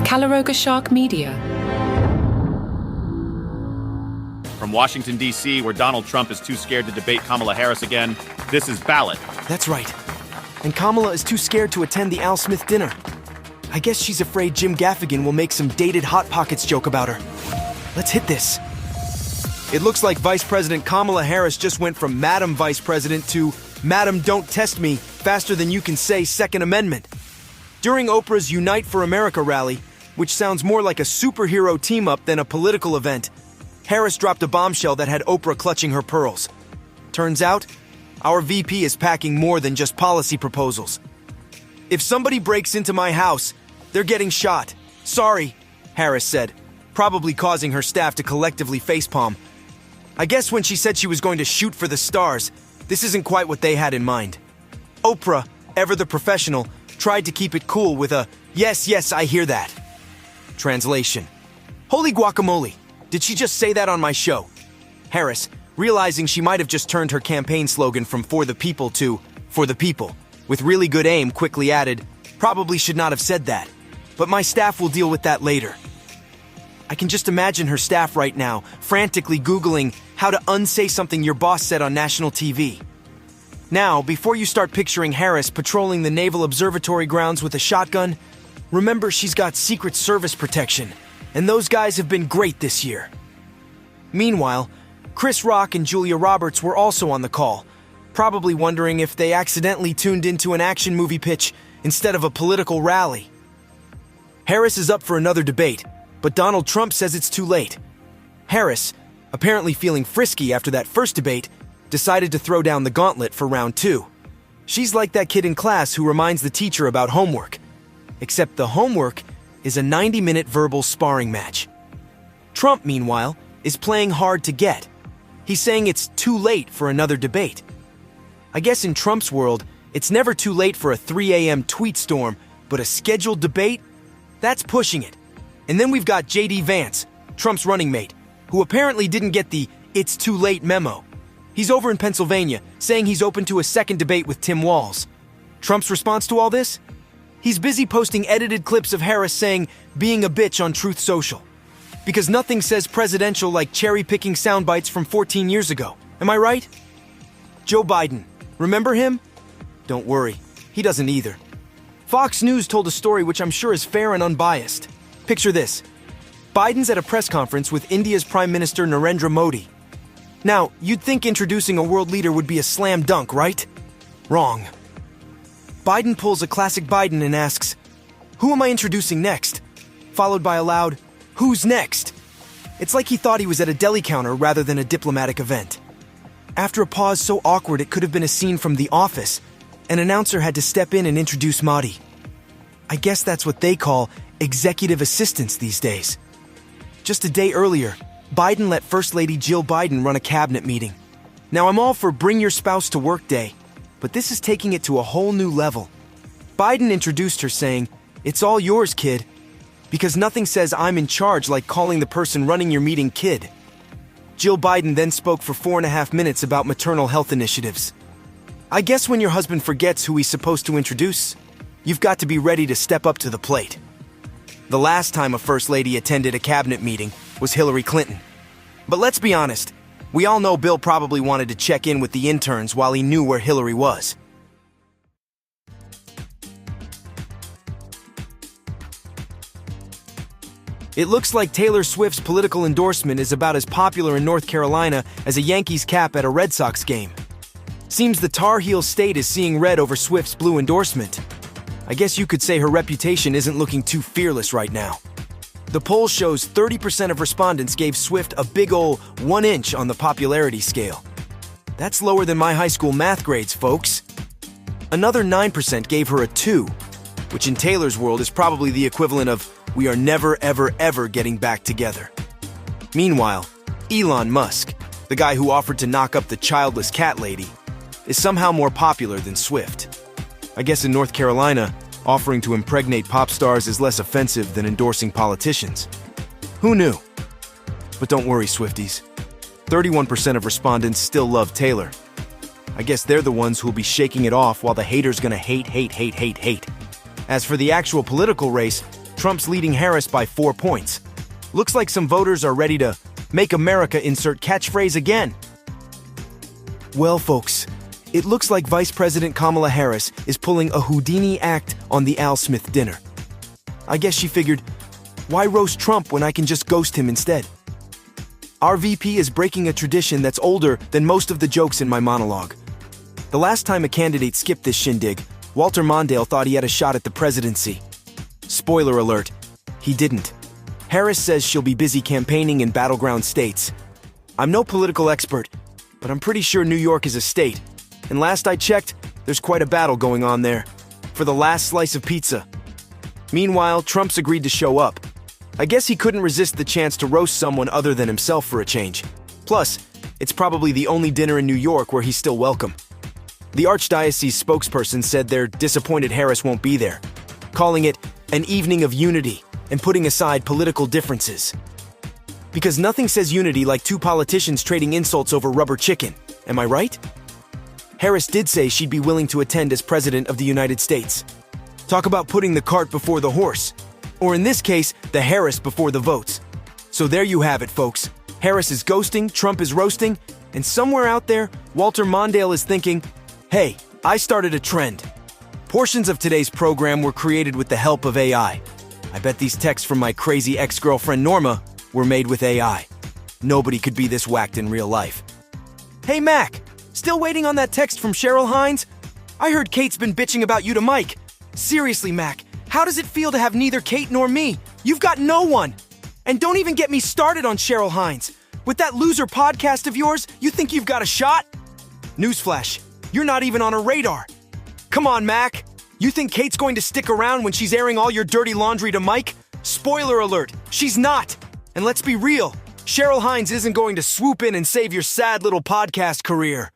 Calaroga Shark Media. From Washington, D.C., where Donald Trump is too scared to debate Kamala Harris again, this is Ballot. That's right. And Kamala is too scared to attend the Al Smith dinner. I guess she's afraid Jim Gaffigan will make some dated Hot Pockets joke about her. Let's hit this. It looks like Vice President Kamala Harris just went from Madam Vice President to Madam Don't Test Me faster than you can say Second Amendment. During Oprah's Unite for America rally, which sounds more like a superhero team-up than a political event, Harris dropped a bombshell that had Oprah clutching her pearls. Turns out, our VP is packing more than just policy proposals. If somebody breaks into my house, they're getting shot. Sorry, Harris said, probably causing her staff to collectively facepalm. I guess when she said she was going to shoot for the stars, this isn't quite what they had in mind. Oprah, ever the professional, tried to keep it cool with a, yes, I hear that. Translation. Holy guacamole, did she just say that on my show? Harris, realizing she might have just turned her campaign slogan from For the People to For the People, with really good aim, quickly added, probably should not have said that, but my staff will deal with that later. I can just imagine her staff right now, frantically Googling how to unsay something your boss said on national TV. Now, before you start picturing Harris patrolling the Naval Observatory grounds with a shotgun, remember she's got Secret Service protection, and those guys have been great this year. Meanwhile, Chris Rock and Julia Roberts were also on the call, probably wondering if they accidentally tuned into an action movie pitch instead of a political rally. Harris is up for another debate, but Donald Trump says it's too late. Harris, apparently feeling frisky after that first debate, decided to throw down the gauntlet for round 2. She's like that kid in class who reminds the teacher about homework. Except the homework is a 90-minute verbal sparring match. Trump, meanwhile, is playing hard to get. He's saying it's too late for another debate. I guess in Trump's world, it's never too late for a 3 a.m. tweet storm, but a scheduled debate? That's pushing it. And then we've got J.D. Vance, Trump's running mate, who apparently didn't get the "it's too late" memo. He's over in Pennsylvania, saying he's open to a second debate with Tim Walz. Trump's response to all this? He's busy posting edited clips of Harris saying, being a bitch on Truth Social. Because nothing says presidential like cherry-picking sound bites from 14 years ago. Am I right? Joe Biden. Remember him? Don't worry, he doesn't either. Fox News told a story which I'm sure is fair and unbiased. Picture this. Biden's at a press conference with India's Prime Minister Narendra Modi. Now, you'd think introducing a world leader would be a slam dunk, right? Wrong. Biden pulls a classic Biden and asks, "Who am I introducing next?" Followed by a loud, "Who's next?" It's like he thought he was at a deli counter rather than a diplomatic event. After a pause so awkward it could have been a scene from The Office, an announcer had to step in and introduce Modi. I guess that's what they call executive assistants these days. Just a day earlier, Biden let First Lady Jill Biden run a cabinet meeting. Now, I'm all for Bring Your Spouse to Work Day, but this is taking it to a whole new level. Biden introduced her saying, "It's all yours, kid," because nothing says I'm in charge like calling the person running your meeting kid. Jill Biden then spoke for 4.5 minutes about maternal health initiatives. I guess when your husband forgets who he's supposed to introduce, you've got to be ready to step up to the plate. The last time a First Lady attended a cabinet meeting was Hillary Clinton. But let's be honest, we all know Bill probably wanted to check in with the interns while he knew where Hillary was. It looks like Taylor Swift's political endorsement is about as popular in North Carolina as a Yankees cap at a Red Sox game. Seems the Tar Heel state is seeing red over Swift's blue endorsement. I guess you could say her reputation isn't looking too fearless right now. The poll shows 30% of respondents gave Swift a big ol' 1 inch on the popularity scale. That's lower than my high school math grades, folks. Another 9% gave her a 2, which in Taylor's world is probably the equivalent of "we are never ever ever getting back together." Meanwhile, Elon Musk, the guy who offered to knock up the childless cat lady, is somehow more popular than Swift. I guess in North Carolina, offering to impregnate pop stars is less offensive than endorsing politicians. Who knew? But don't worry, Swifties. 31% of respondents still love Taylor. I guess they're the ones who'll be shaking it off while the haters gonna hate. As for the actual political race, Trump's leading Harris by 4 points. Looks like some voters are ready to make America insert catchphrase again. Well, folks, it looks like Vice President Kamala Harris is pulling a Houdini act on the Al Smith dinner. I guess she figured, why roast Trump when I can just ghost him instead? Our VP is breaking a tradition that's older than most of the jokes in my monologue. The last time a candidate skipped this shindig, Walter Mondale thought he had a shot at the presidency. Spoiler alert, he didn't. Harris says she'll be busy campaigning in battleground states. I'm no political expert, but I'm pretty sure New York is a state. And last I checked, there's quite a battle going on there for the last slice of pizza. Meanwhile, Trump's agreed to show up. I guess he couldn't resist the chance to roast someone other than himself for a change. Plus, it's probably the only dinner in New York where he's still welcome. The Archdiocese spokesperson said they're disappointed Harris won't be there, calling it an evening of unity and putting aside political differences. Because nothing says unity like two politicians trading insults over rubber chicken, am I right? Harris did say she'd be willing to attend as President of the United States. Talk about putting the cart before the horse. Or in this case, the Harris before the votes. So there you have it, folks. Harris is ghosting, Trump is roasting, and somewhere out there, Walter Mondale is thinking, hey, I started a trend. Portions of today's program were created with the help of AI. I bet these texts from my crazy ex-girlfriend Norma were made with AI. Nobody could be this whacked in real life. Hey Mac, still waiting on that text from Cheryl Hines? I heard Kate's been bitching about you to Mike. Seriously, Mac, how does it feel to have neither Kate nor me? You've got no one. And don't even get me started on Cheryl Hines. With that loser podcast of yours, you think you've got a shot? Newsflash, you're not even on her radar. Come on, Mac. You think Kate's going to stick around when she's airing all your dirty laundry to Mike? Spoiler alert, she's not. And let's be real, Cheryl Hines isn't going to swoop in and save your sad little podcast career.